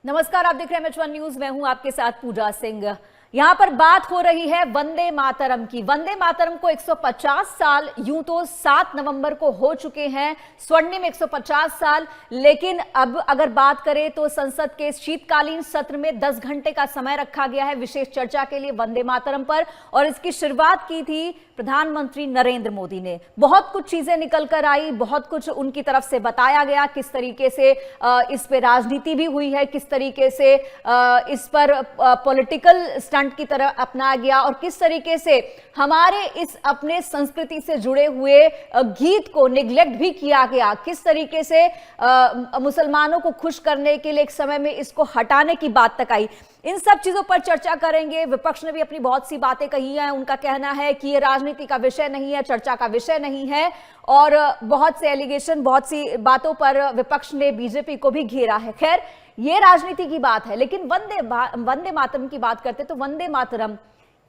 नमस्कार, आप देख रहे हैं H1 न्यूज। मैं हूं आपके साथ पूजा सिंह। यहां पर बात हो रही है वंदे मातरम की। वंदे मातरम को 150 साल, यूं तो 7 नवंबर को हो चुके हैं स्वर्णिम 150 साल, लेकिन अब अगर बात करें तो संसद के शीतकालीन सत्र में 10 घंटे का समय रखा गया है विशेष चर्चा के लिए वंदे मातरम पर। और इसकी शुरुआत की थी प्रधानमंत्री नरेंद्र मोदी ने। बहुत कुछ चीजें निकल कर आई, बहुत कुछ उनकी तरफ से बताया गया, किस तरीके से इस पे राजनीति भी हुई है, किस तरीके से इस पर पॉलिटिकल स्टंट की तरह अपनाया गया और किस तरीके से हमारे इस अपने संस्कृति से जुड़े हुए गीत को निग्लेक्ट भी किया गया, किस तरीके से मुसलमानों को खुश करने के लिए एक समय में इसको हटाने की बात तक आई। इन सब चीजों पर चर्चा करेंगे। विपक्ष ने भी अपनी बहुत सी बातें कही हैं। उनका कहना है कि ये राजनीति का विषय नहीं है, चर्चा का विषय नहीं है, और बहुत से एलिगेशन, बहुत सी बातों पर विपक्ष ने बीजेपी को भी घेरा है। खैर, ये राजनीति की बात है, लेकिन वंदे मातरम की बात करते तो वंदे मातरम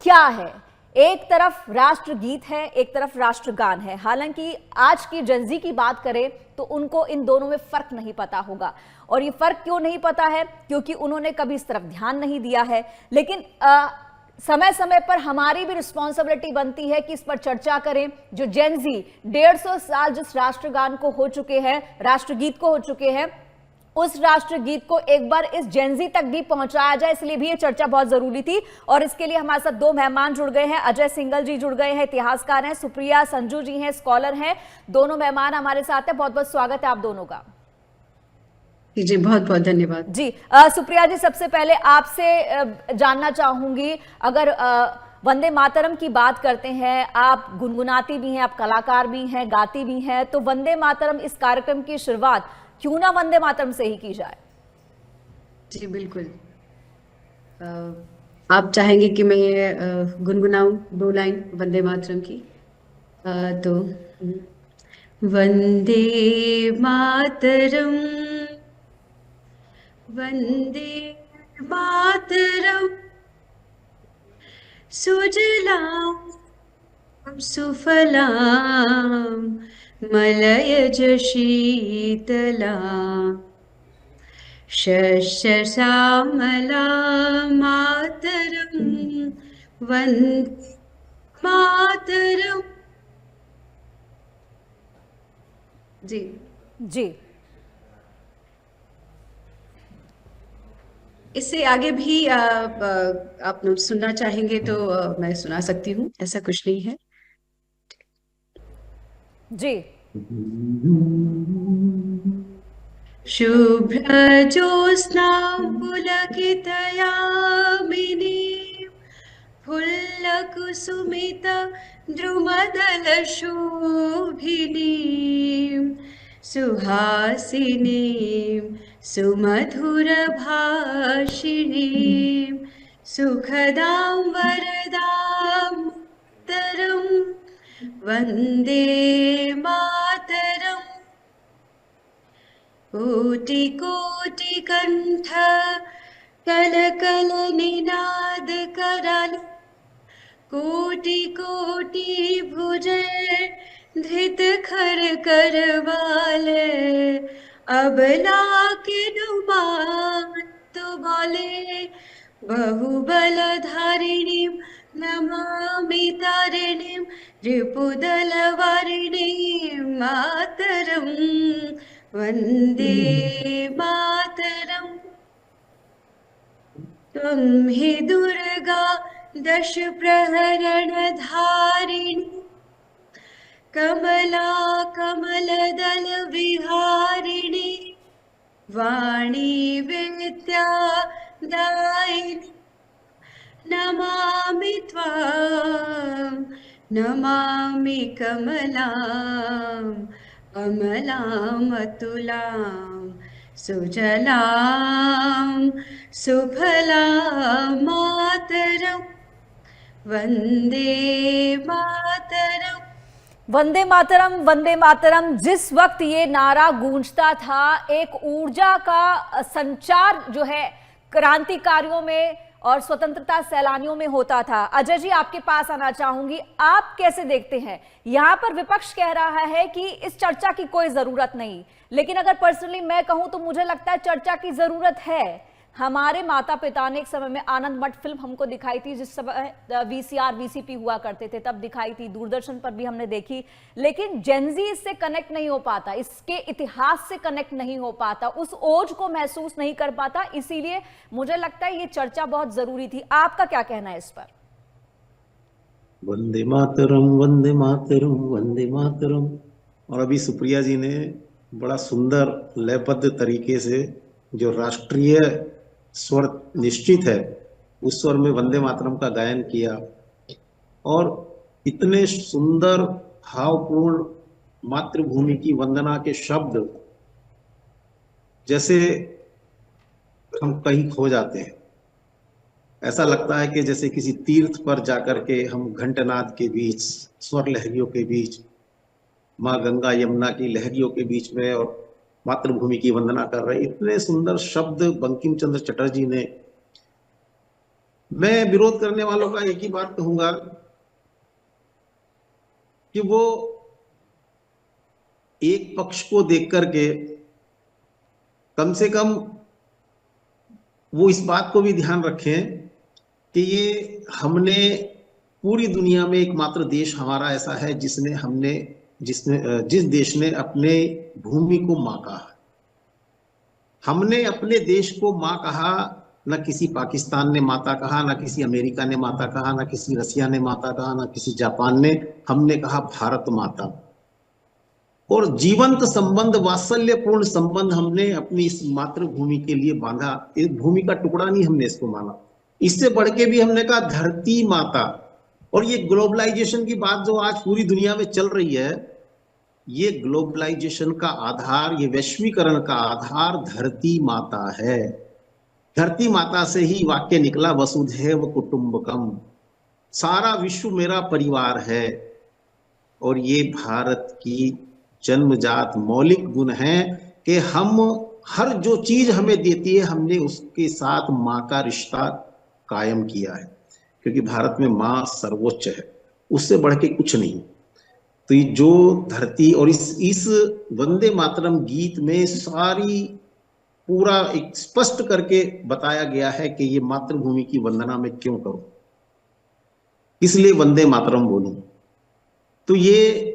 क्या है? एक तरफ राष्ट्रगीत है, एक तरफ राष्ट्रगान है। हालांकि आज की जनजी की बात करें तो उनको इन दोनों में फर्क नहीं पता होगा। और ये फर्क क्यों नहीं पता है? क्योंकि उन्होंने कभी इस तरफ ध्यान नहीं दिया है। लेकिन समय समय पर हमारी भी रिस्पॉन्सिबिलिटी बनती है कि इस पर चर्चा करें। जो जेनजी 150 साल जिस राष्ट्रगान को हो चुके हैं, राष्ट्रगीत को हो चुके हैं, उस राष्ट्रगीत को एक बार इस जेनजी तक भी पहुंचाया जाए, इसलिए भी ये चर्चा बहुत जरूरी थी। और इसके लिए हमारे साथ दो मेहमान जुड़ गए हैं। अजय सिंघल जी जुड़ गए हैं, इतिहासकार हैं। सुप्रिया संजू जी हैं, स्कॉलर हैं। दोनों मेहमान हमारे साथ हैं। बहुत बहुत स्वागत है आप दोनों का। जी बहुत बहुत धन्यवाद जी। सुप्रिया जी, सबसे पहले आपसे जानना चाहूंगी, अगर वंदे मातरम की बात करते हैं, आप गुनगुनाती भी हैं, आप कलाकार भी हैं, गाती भी हैं, तो वंदे मातरम इस कार्यक्रम की शुरुआत क्यों ना वंदे मातरम से ही की जाए? जी बिल्कुल। आप चाहेंगे कि मैं गुनगुनाऊं 2 लाइन वंदे मातरम की? तो वंदे मातरम, वंदे मातरम, सुजलां सुफलां मलयज शीतलां, शस्य श्यामलां मातरं वन्दे मातरम्। जी जी, इससे आगे भी आप लोग सुनना चाहेंगे तो मैं सुना सकती हूँ, ऐसा कुछ नहीं है। जी। शुभ्र ज्योत्स्ना पुलकितयामिनी, फुल्लकुसुमित द्रुमदलशोभिनी, सुहासिनीं सुमधुरभाषिणीं, सुखदां वरदां मातरं वन्दे मातरम्। कोटि कोटि कंठ कलकल निनाद कराल, कोटि कोटि भुजे धृत खर करवाले, अबला के नुमात बोले, बहुबलधारिणीं नमामि तारिणीं, रिपुदलवारिणीं मातरं वन्दे मातरम्। त्वं हि दुर्गा दश प्रहरणधारिणी, कमला कमलदल विहारिणी, वाणी विद्या दायिनी, नमामि त्वां नमामि कमलाम् अमलाम् अतुलां, सुजलां सुफलां मातरं वन्दे मातरम्। वंदे मातरम, वंदे मातरम, जिस वक्त ये नारा गूंजता था, एक ऊर्जा का संचार जो है क्रांतिकारियों में और स्वतंत्रता सैलानियों में होता था। अजय जी, आपके पास आना चाहूंगी, आप कैसे देखते हैं? यहां पर विपक्ष कह रहा है कि इस चर्चा की कोई जरूरत नहीं, लेकिन अगर पर्सनली मैं कहूं तो मुझे लगता है चर्चा की जरूरत है। हमारे माता पिता ने एक समय में आनंद मठ फिल्म हमको दिखाई थी, जिस समय वीसीआर वीसीपी हुआ करते थे तब दिखाई थी, दूरदर्शन पर भी हमने देखी, लेकिन जेनजी इससे कनेक्ट नहीं हो पाता, इसके इतिहास से कनेक्ट नहीं हो पाता, उस ओज को महसूस नहीं कर पाता। इसीलिए मुझे लगता है ये चर्चा बहुत जरूरी थी। आपका क्या कहना है इस पर? वंदे मातरम, वंदे मातरम, वंदे मातरम। और अभी सुप्रिया जी ने बड़ा सुंदर लयबद्ध तरीके से जो राष्ट्रीय स्वर निश्चित है उस स्वर में वंदे मातरम का गायन किया, और इतने सुंदर भावपूर्ण मातृभूमि की वंदना के शब्द जैसे हम कहीं खो जाते हैं। ऐसा लगता है कि जैसे किसी तीर्थ पर जाकर के हम घंटनाद के बीच, स्वर लहरियों के बीच, माँ गंगा यमुना की लहरियों के बीच में और मातृभूमि की वंदना कर रहे हैं। इतने सुंदर शब्द बंकिम चंद्र चटर्जी ने। मैं विरोध करने वालों का एक ही बात कहूंगा कि वो एक पक्ष को देख करके कम से कम वो इस बात को भी ध्यान रखें कि ये हमने पूरी दुनिया में एकमात्र देश हमारा ऐसा है जिस देश ने अपने भूमि को मां कहा। हमने अपने देश को मां कहा, न किसी पाकिस्तान ने माता कहा, न किसी अमेरिका ने माता कहा, न किसी रसिया ने माता कहा, न किसी जापान ने। हमने कहा भारत माता। और जीवंत संबंध, वात्सल्यपूर्ण संबंध हमने अपनी इस मातृभूमि के लिए बांधा। इस भूमि का टुकड़ा नहीं हमने इसको माना। इससे बढ़ के भी हमने कहा धरती माता। और ये ग्लोबलाइजेशन की बात जो आज पूरी दुनिया में चल रही है, ये ग्लोबलाइजेशन का आधार, ये वैश्वीकरण का आधार धरती माता है। धरती माता से ही वाक्य निकला वसुधैव कुटुंबकम, सारा विश्व मेरा परिवार है। और ये भारत की जन्मजात मौलिक गुण है कि हम हर जो चीज हमें देती है हमने उसके साथ माँ का रिश्ता कायम किया है, क्योंकि भारत में माँ सर्वोच्च है, उससे बढ़ के कुछ नहीं। तो ये जो धरती और इस वंदे मातरम गीत में सारी पूरा एक स्पष्ट करके बताया गया है कि ये मातृभूमि की वंदना में क्यों करूं, इसलिए वंदे मातरम बोलूं। तो ये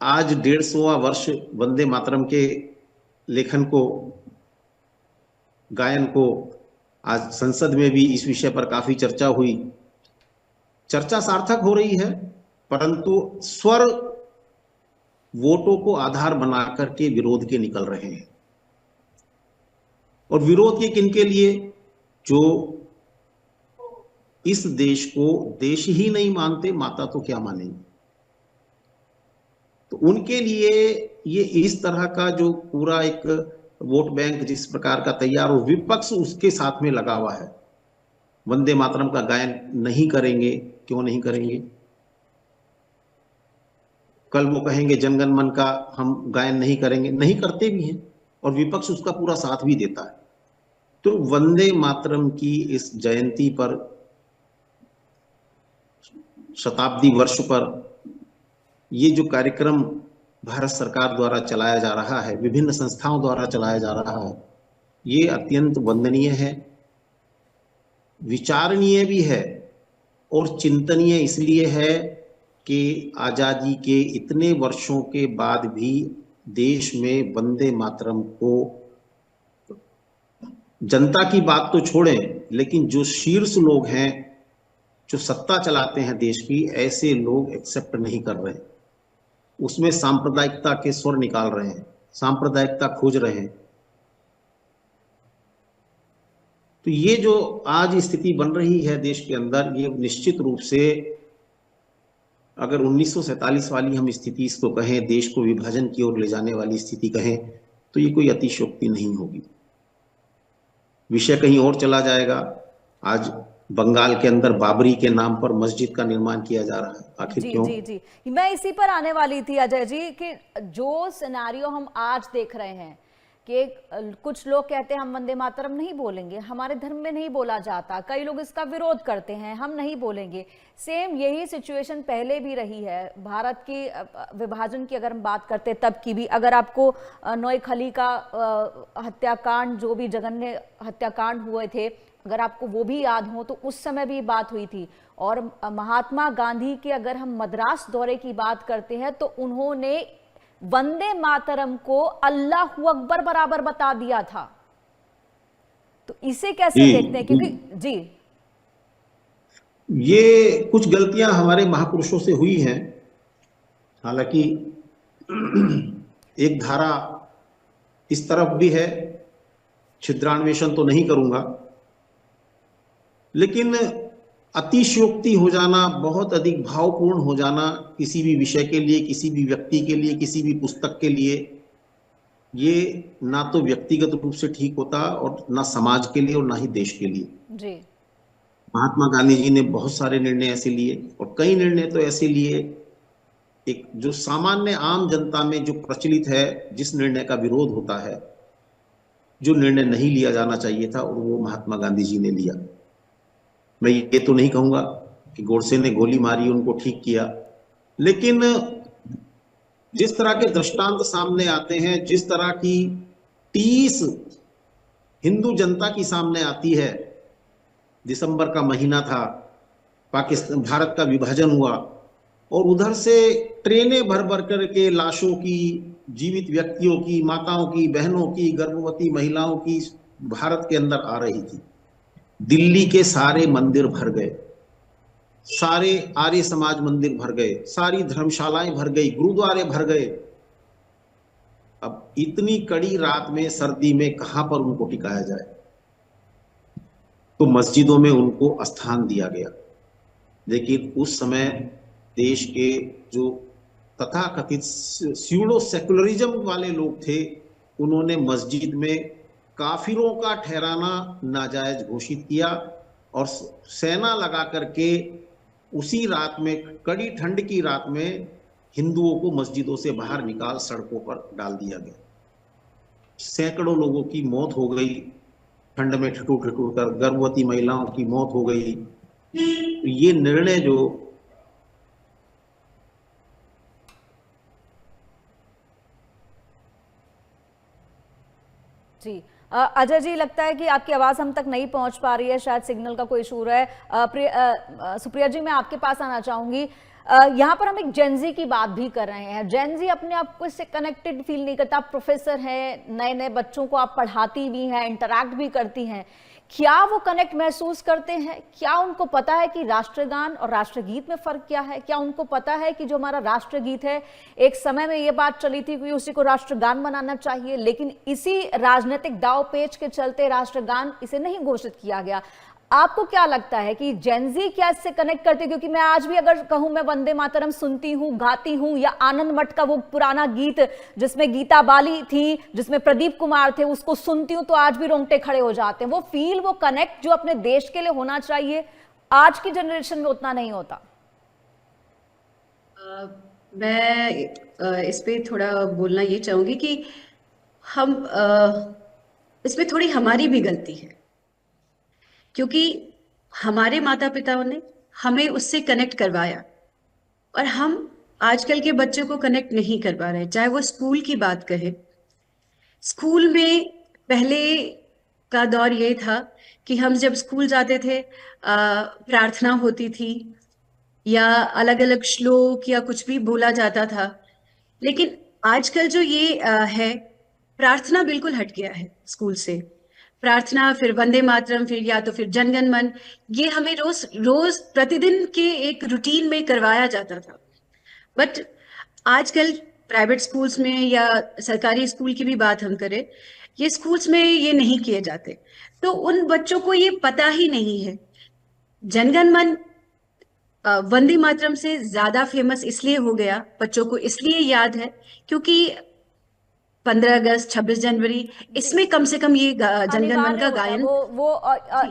आज 150वां वर्ष वंदे मातरम के लेखन को, गायन को, आज संसद में भी इस विषय पर काफी चर्चा हुई। चर्चा सार्थक हो रही है, परंतु स्वर वोटों को आधार बना करके विरोध के निकल रहे हैं। और विरोध के किनके लिए? जो इस देश को देश ही नहीं मानते, माता तो क्या मानेंगे। तो उनके लिए ये इस तरह का जो पूरा एक वोट बैंक जिस प्रकार का तैयार हो, विपक्ष उसके साथ में लगा हुआ है। वंदे मातरम का गायन नहीं करेंगे, क्यों नहीं करेंगे? कल वो कहेंगे जनगण मन का हम गायन नहीं करेंगे, नहीं करते भी हैं, और विपक्ष उसका पूरा साथ भी देता है। तो वंदे मातरम की इस जयंती पर, शताब्दी वर्ष पर, ये जो कार्यक्रम भारत सरकार द्वारा चलाया जा रहा है, विभिन्न संस्थाओं द्वारा चलाया जा रहा है, ये अत्यंत वंदनीय है, विचारणीय भी है और चिंतनीय इसलिए है कि आजादी के इतने वर्षों के बाद भी देश में वंदे मातरम को, जनता की बात तो छोड़ें, लेकिन जो शीर्ष लोग हैं, जो सत्ता चलाते हैं देश की, ऐसे लोग एक्सेप्ट नहीं कर रहे हैं। उसमें सांप्रदायिकता के स्वर निकाल रहे हैं, सांप्रदायिकता खोज रहे हैं। तो ये जो आज स्थिति बन रही है देश के अंदर, ये निश्चित रूप से, अगर 1947 वाली हम स्थिति इसको कहें, देश को विभाजन की ओर ले जाने वाली स्थिति कहें, तो ये कोई अतिशयोक्ति नहीं होगी। विषय कहीं और चला जाएगा। आज बंगाल के अंदर बाबरी के नाम पर मस्जिद का निर्माण किया जा रहा है, आखिर क्यों? जी, मैं इसी पर आने वाली थी अजय जी कि जो सिनेरियो हम आज देख रहे हैं, कि कुछ लोग कहते हैं हम वंदे मातरम नहीं बोलेंगे, हमारे धर्म में नहीं बोला जाता, कई लोग इसका विरोध करते हैं, हम नहीं बोलेंगे। सेम यही सिचुएशन पहले भी रही है। भारत की विभाजन की अगर हम बात करते हैं तब की भी, अगर आपको नोएखली का हत्याकांड, जो भी जघन्य हत्याकांड हुए थे, अगर आपको वो भी याद हो तो उस समय भी बात हुई थी। और महात्मा गांधी के अगर हम मद्रास दौरे की बात करते हैं तो उन्होंने वंदे मातरम को अल्लाहू अकबर बराबर बता दिया था। तो इसे कैसे देखते हैं? क्योंकि जी, ये कुछ गलतियां हमारे महापुरुषों से हुई हैं। हालांकि एक धारा इस तरफ भी है, छिद्रान्वेषण तो नहीं करूंगा, लेकिन अतिशयोक्ति हो जाना, बहुत अधिक भावपूर्ण हो जाना किसी भी विषय के लिए, किसी भी व्यक्ति के लिए, किसी भी पुस्तक के लिए, ये ना तो व्यक्तिगत रूप से ठीक होता और ना समाज के लिए और ना ही देश के लिए। जी, महात्मा गांधी जी ने बहुत सारे निर्णय ऐसे लिए, और कई निर्णय तो ऐसे लिए, एक जो सामान्य आम जनता में जो प्रचलित है, जिस निर्णय का विरोध होता है, जो निर्णय नहीं लिया जाना चाहिए था, और वो महात्मा गांधी जी ने लिया। मैं ये तो नहीं कहूंगा कि गोडसे ने गोली मारी उनको ठीक किया, लेकिन जिस तरह के दृष्टांत सामने आते हैं, जिस तरह की टीस हिंदू जनता की सामने आती है, दिसंबर का महीना था, पाकिस्तान भारत का विभाजन हुआ, और उधर से ट्रेनें भर भर करके लाशों की, जीवित व्यक्तियों की, माताओं की, बहनों की, गर्भवती महिलाओं की भारत के अंदर आ रही थी। दिल्ली के सारे मंदिर भर गए, सारे आर्य समाज मंदिर भर गए, सारी धर्मशालाएं भर गई, गुरुद्वारे भर गए। अब इतनी कड़ी रात में, सर्दी में कहां पर उनको टिकाया जाए? तो मस्जिदों में उनको स्थान दिया गया। लेकिन उस समय देश के जो तथाकथित स्यूडो सेकुलरिज्म वाले लोग थे, उन्होंने मस्जिद में काफिरों का ठहराना नाजायज घोषित किया, और सेना लगा करके उसी रात में, कड़ी ठंड की रात में, हिंदुओं को मस्जिदों से बाहर निकाल सड़कों पर डाल दिया गया। सैकड़ों लोगों की मौत हो गई, ठंड में ठिठुर ठिठुर कर, गर्भवती महिलाओं की मौत हो गई। ये निर्णय जो जी, अजय जी, लगता है कि आपकी आवाज हम तक नहीं पहुंच पा रही है, शायद सिग्नल का कोई इशू है। सुप्रिया जी, मैं आपके पास आना चाहूंगी। यहाँ पर हम एक जेनजी की बात भी कर रहे हैं। जेनजी अपने आप को इससे कनेक्टेड फील नहीं करता। आप प्रोफेसर हैं, नए नए बच्चों को आप पढ़ाती भी हैं, इंटरैक्ट भी करती हैं, क्या वो कनेक्ट महसूस करते हैं? क्या उनको पता है कि राष्ट्रगान और राष्ट्रगीत में फर्क क्या है? क्या उनको पता है कि जो हमारा राष्ट्रगीत है, एक समय में ये बात चली थी कि उसी को राष्ट्रगान बनाना चाहिए, लेकिन इसी राजनीतिक दाव पेच के चलते राष्ट्रगान इसे नहीं घोषित किया गया। आपको क्या लगता है कि जेनजी क्या इससे कनेक्ट करते? क्योंकि मैं आज भी अगर कहूं मैं वंदे मातरम सुनती हूं, गाती हूं, या आनंद मठ का वो पुराना गीत जिसमें गीता बाली थी, जिसमें प्रदीप कुमार थे, उसको सुनती हूं तो आज भी रोंगटे खड़े हो जाते हैं। वो फील, वो कनेक्ट जो अपने देश के लिए होना चाहिए, आज की जनरेशन में उतना नहीं होता। मैं इस पे थोड़ा बोलना ये चाहूंगी कि हम इसमें थोड़ी हमारी भी गलती है, क्योंकि हमारे माता पिताओं ने हमें उससे कनेक्ट करवाया, और हम आजकल के बच्चों को कनेक्ट नहीं कर पा रहे। चाहे वो स्कूल की बात कहे, स्कूल में पहले का दौर ये था कि हम जब स्कूल जाते थे, प्रार्थना होती थी या अलग अलग श्लोक या कुछ भी बोला जाता था। लेकिन आजकल जो ये है, प्रार्थना बिल्कुल हट गया है स्कूल से। प्रार्थना, फिर वंदे मातरम, फिर या तो फिर जनगण मन, ये हमें रोज रोज प्रतिदिन के एक रूटीन में करवाया जाता था। बट आजकल प्राइवेट स्कूल्स में या सरकारी स्कूल की भी बात हम करें, ये स्कूल्स में ये नहीं किए जाते, तो उन बच्चों को ये पता ही नहीं है। जनगण मन वंदे मातरम से ज्यादा फेमस इसलिए हो गया, बच्चों को इसलिए याद है क्योंकि 15 अगस्त, 26 जनवरी, इसमें कम से कम ये जनगण मन का गायन वो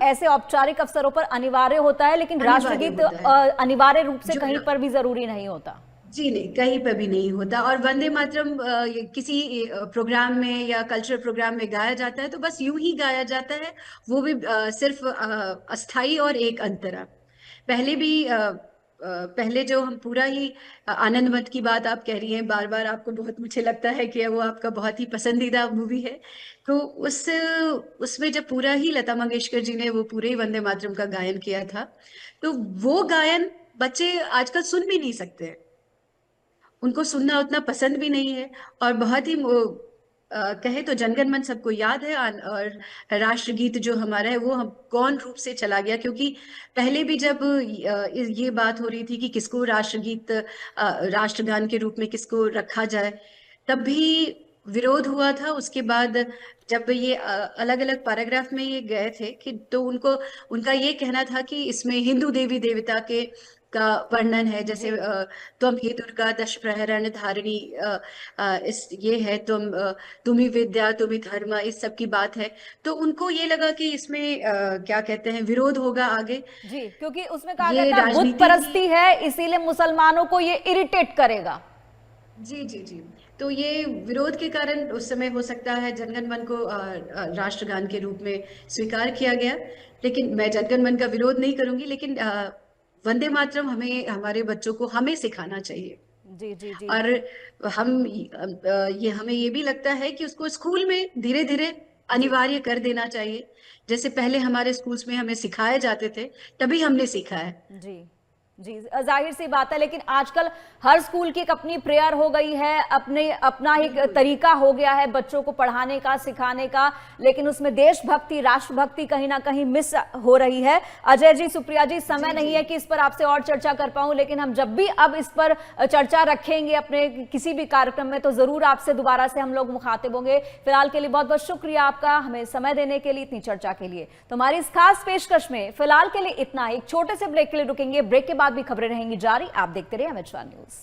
ऐसे औपचारिक अवसरों पर अनिवार्य होता है, लेकिन राष्ट्रगीत अनिवार्य रूप से कहीं पर भी जरूरी नहीं होता। जी नहीं, कहीं पर भी नहीं होता। और वंदे मातरम ये किसी प्रोग्राम में या कल्चरल प्रोग्राम में गाया जाता है तो बस यूं ही गाया जाता है, वो भी सिर्फ अस्थाई और एक अंतरा। पहले भी पहले जो हम पूरा ही आनंद मठ की बात आप कह रही हैं बार बार, आपको बहुत, मुझे लगता है कि वो आपका बहुत ही पसंदीदा मूवी है। तो उसमें जब पूरा ही लता मंगेशकर जी ने वो पूरे ही वंदे मातरम का गायन किया था, तो वो गायन बच्चे आजकल सुन भी नहीं सकते हैं, उनको सुनना उतना पसंद भी नहीं है। और बहुत ही कहे तो जनगण मन सबको याद है, और राष्ट्रगीत जो हमारा है वो हम गौण रूप से चला गया। क्योंकि पहले भी जब ये बात हो रही थी कि किसको राष्ट्रगीत राष्ट्रगान के रूप में किसको रखा जाए, तब भी विरोध हुआ था। उसके बाद जब ये अलग अलग पैराग्राफ में ये गए थे कि, तो उनका ये कहना था कि इसमें हिंदू देवी देवता के का वर्णन है, जैसे त्वं ही दुर्गा दश प्रहरण धारिणी, इस ये है तुम ही विद्या तुम ही धर्म, इस सब की बात है। तो उनको ये लगा कि इसमें क्या कहते हैं, विरोध होगा आगे। जी, क्योंकि उसमें कहा ये गया था बुत राजनीति परस्ती है, इसीलिए मुसलमानों को ये इरिटेट करेगा। जी जी जी। तो ये विरोध के कारण उस समय हो सकता है जनगण मन को राष्ट्रगान के रूप में स्वीकार किया गया। लेकिन मैं जनगण मन का विरोध नहीं करूंगी, लेकिन वंदे मातरम हमें, हमारे बच्चों को हमें सिखाना चाहिए। जी जी जी। और हमें ये भी लगता है कि उसको स्कूल में धीरे धीरे अनिवार्य कर देना चाहिए। जैसे पहले हमारे स्कूल्स में हमें सिखाए जाते थे, तभी हमने सीखा है। जी जी, जाहिर सी बात है, लेकिन आजकल हर स्कूल की एक अपनी प्रेयर हो गई है, अपना एक तरीका हो गया है बच्चों को पढ़ाने का, सिखाने का, लेकिन उसमें देशभक्ति, राष्ट्रभक्ति कहीं ना कहीं मिस हो रही है। अजय जी, सुप्रिया जी, समय नहीं है कि इस पर आपसे और चर्चा कर पाऊं, लेकिन हम जब भी अब इस पर चर्चा रखेंगे अपने किसी भी कार्यक्रम में, तो जरूर आपसे दोबारा से हम लोग मुखातिब होंगे। फिलहाल के लिए बहुत बहुत शुक्रिया आपका, हमें समय देने के लिए, इतनी चर्चा के लिए। तो हमारी इस खास पेशकश में फिलहाल के लिए इतना ही। एक छोटे से ब्रेक के लिए रुकेंगे, ब्रेक के बाद भी खबरें रहेंगी जारी। आप देखते रहिए अमित शाह न्यूज।